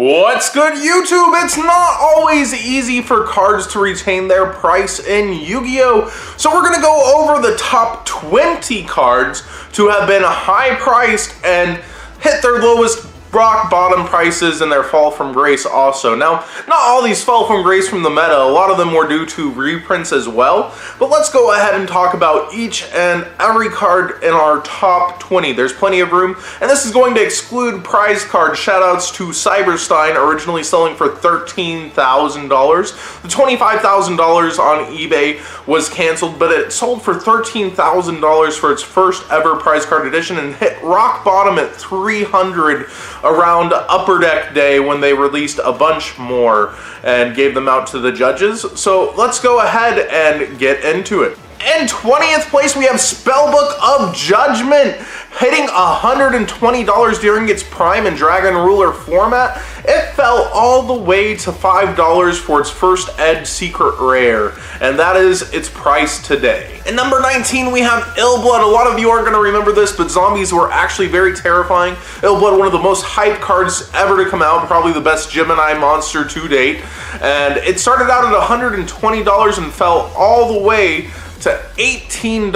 What's good, YouTube? It's not always easy for cards to retain their price in Yu-Gi-Oh! So we're gonna go over the top 20 cards to have been high priced and hit their lowest rock bottom prices and their fall from grace also. Now, not all these fell from grace from the meta, a lot of them were due to reprints as well, but let's go ahead and talk about each and every card in our top 20. There's plenty of room, and this is going to exclude prize cards. Shoutouts to Cyberstein, originally selling for $13,000. The $25,000 on eBay was canceled, but it sold for $13,000 for its first ever prize card edition and hit rock bottom at $300 around Upper Deck Day when they released a bunch more and gave them out to the judges. So let's go ahead and get into it. In 20th place, we have Spellbook of Judgment, hitting $120 during its prime in Dragon Ruler format. It fell all the way to $5 for its first Ed Secret Rare, and that is its price today. In number 19, we have Illblood. A lot of you aren't going to remember this, but zombies were actually very terrifying. Illblood, one of the most hyped cards ever to come out, probably the best Gemini monster to date, and it started out at $120 and fell all the way to $18.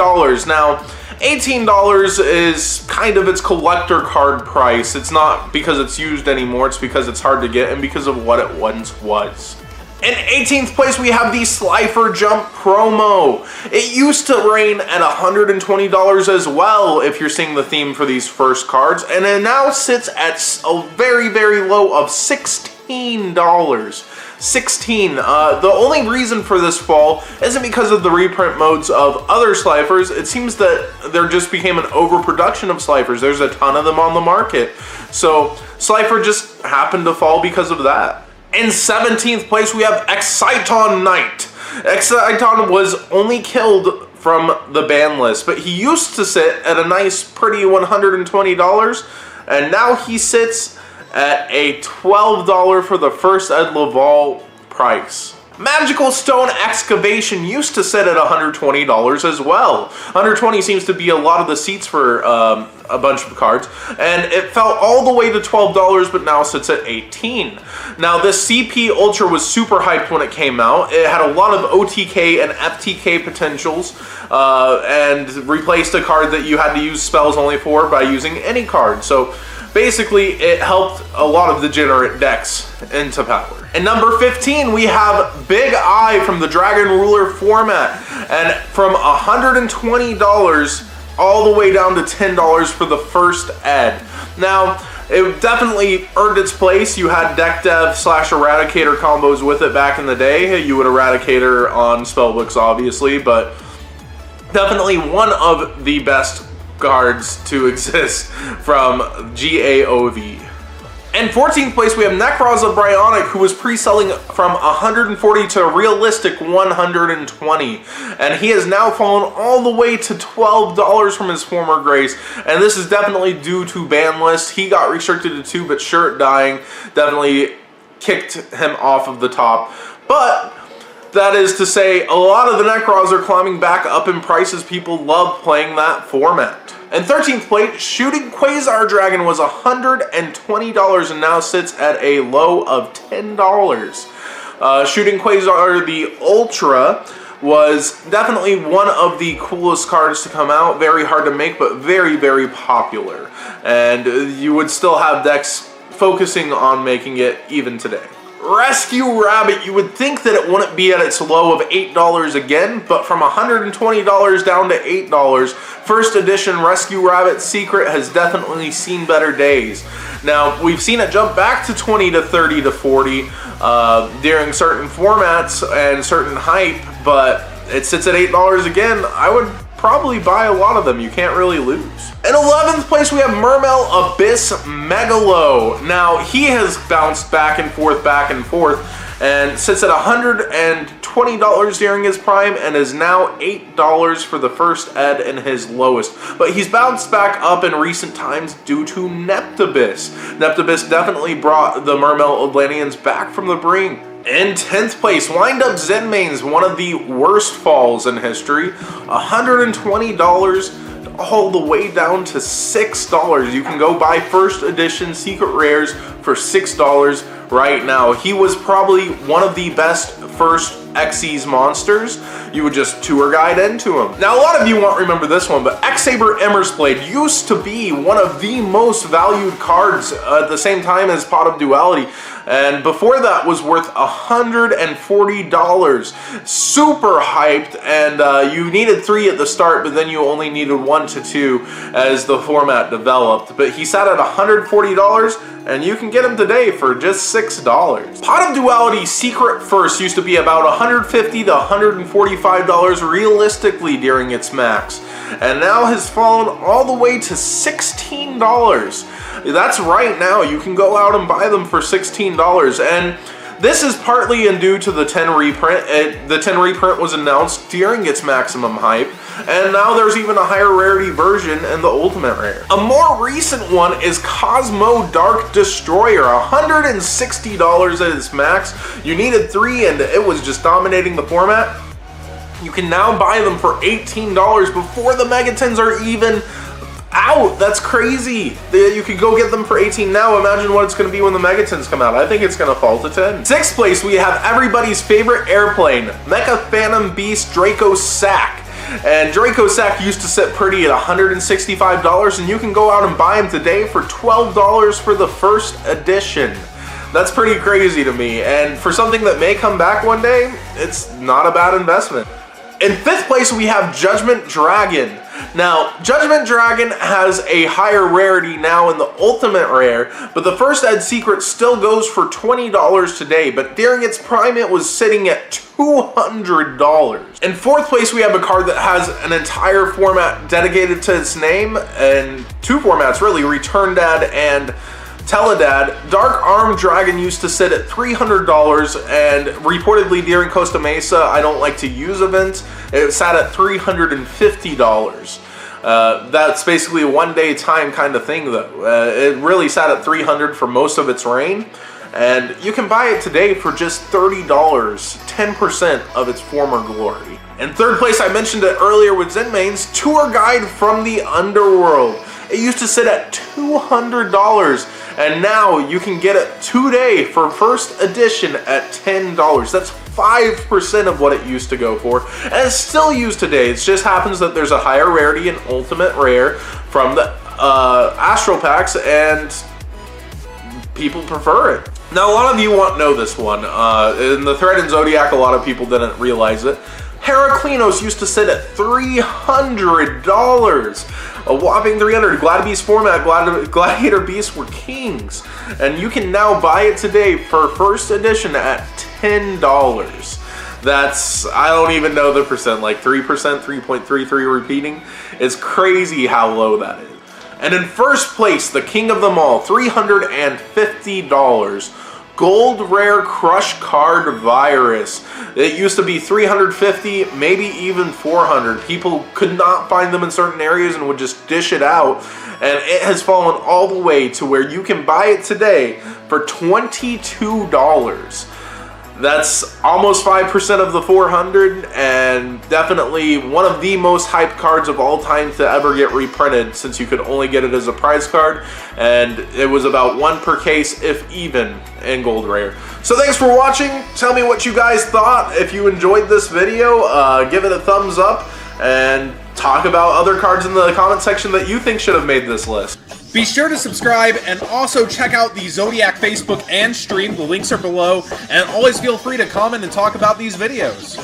Now, $18 is kind of its collector card price. It's not because it's used anymore, it's because it's hard to get and because of what it once was. In 18th place, we have the Slifer Jump promo. It used to reign at $120 as well, if you're seeing the theme for these first cards, and it now sits at a very, very low of $16. 16. The only reason for this fall isn't because of the reprint modes of other Slifers. It seems that there just became an overproduction of Slifers. There's a ton of them on the market. So Slifer just happened to fall because of that. In 17th place, we have EXCITON Knight. EXCITON was only killed from the ban list, but he used to sit at a nice, pretty $120, and now he sits at a $12 for the first Ed Laval price. Magical Stone Excavation used to sit at $120 as well. $120 seems to be a lot of the seats for a bunch of cards, and it fell all the way to $12, but now sits at $18. Now, this CP Ultra was super hyped when it came out. It had a lot of OTK and FTK potentials, and replaced a card that you had to use spells only for by using any card. So basically, it helped a lot of degenerate decks into power. In number 15, we have Big Eye from the Dragon Ruler format, and from $120 all the way down to $10 for the first Ed. Now, it definitely earned its place. You had deck dev / eradicator combos with it back in the day. You would eradicator on spellbooks, obviously, but definitely one of the best cards to exist from GAOV. In 14th place, we have NEKROZ of BRIONAC, who was pre-selling from $140 to a realistic $120, and he has now fallen all the way to $12 from his former grace, and this is definitely due to ban list. He got restricted to 2, but Shirt dying definitely kicked him off of the top. But that is to say, a lot of the NEKROZ are climbing back up in prices. People love playing that format. In 13th place, Shooting Quasar Dragon was $120 and now sits at a low of $10. Shooting Quasar the Ultra was definitely one of the coolest cards to come out. Very hard to make, but very, very popular. And you would still have decks focusing on making it even today. Rescue Rabbit, you would think that it wouldn't be at its low of $8 again, but from $120 down to $8, first edition Rescue Rabbit Secret has definitely seen better days. Now, we've seen it jump back to 20 to 30 to 40 during certain formats and certain hype, but it sits at $8 again. I would probably buy a lot of them. You can't really lose. In 11th place, we have MERMAIL ABYSSMEGALO. Now, he has bounced back and forth, and sits at $120 during his prime and is now $8 for the first Ed in his lowest. But he's bounced back up in recent times due to Neptabyss. Neptabyss definitely brought the MERMAIL Atlanteans back from the brink. In 10th place, Wind Up ZENMAINES, one of the worst falls in history, $120 all the way down to $6. You can go buy first edition secret rares for $6 right now. He was probably one of the best first Xyz monsters. You would just tour guide into him. Now, a lot of you won't remember this one, but X-SABER EMMERSBLADE used to be one of the most valued cards at the same time as Pot of Duality, and before that was worth $140. Super hyped, and you needed 3 at the start, but then you only needed 1 to 2 as the format developed. But he sat at $140, and you can get him today for just $6. Pot of Duality Secret First used to be about $150 to $145 realistically during its max, and now has fallen all the way to $16. That's right now. You can go out and buy them for $16, and this is partly due to the 10 reprint. The 10 reprint was announced during its maximum hype, and now there's even a higher rarity version in the Ultimate Rare. A more recent one is KOZMO Dark Destroyer, $160 at its max. You needed 3 and it was just dominating the format. You can now buy them for $18 before the Megatons are even out. That's crazy. You could go get them for 18 now. Imagine what it's going to be when the Megatons come out. I think it's going to fall to 10. 6th place, we have everybody's favorite airplane, Mecha Phantom Beast Draco Sack. And Draco Sack used to sit pretty at $165, and you can go out and buy him today for $12 for the first edition. That's pretty crazy to me, and for something that may come back one day, it's not a bad investment. In 5th place, we have Judgment Dragon. Now, Judgment Dragon has a higher rarity now in the Ultimate Rare, but the first Ed Secret still goes for $20 today, but during its prime it was sitting at $200. In 4th place, we have a card that has an entire format dedicated to its name, and 2 formats really, Return Dad and Teledad. Dark Arm Dragon used to sit at $300, and reportedly during Costa Mesa, I don't like to use events, it sat at $350. That's basically a one-day time kind of thing though. It really sat at $300 for most of its reign, and you can buy it today for just $30, 10% of its former glory. In 3rd place, I mentioned it earlier with ZENMAINES, Tour Guide from the Underworld. It used to sit at $200, and now you can get it today for first edition at $10. That's 5% of what it used to go for, and it's still used today. It just happens that there's a higher rarity in Ultimate Rare from the Astral Packs, and people prefer it. Now, a lot of you won't know this one. In the thread in Zodiac, a lot of people didn't realize it. HERAKLINOS used to sit at $300. A whopping 300. Gladiator format, Gladiator Beasts were kings. And you can now buy it today for first edition at $10. That's, I don't even know the percent, like 3%, 3.33 repeating. It's crazy how low that is. And in 1st place, the king of them all, $350. Gold Rare Crush Card Virus. It used to be $350, maybe even $400. People could not find them in certain areas and would just dish it out. And it has fallen all the way to where you can buy it today for $22. That's almost 5% of the 400, and definitely one of the most hyped cards of all time to ever get reprinted, since you could only get it as a prize card, and it was about 1 per case, if even, in Gold Rare. So thanks for watching. Tell me what you guys thought. If you enjoyed this video, give it a thumbs up, and talk about other cards in the comment section that you think should have made this list. Be sure to subscribe and also check out the Zodiac Facebook and stream. The links are below. And always feel free to comment and talk about these videos.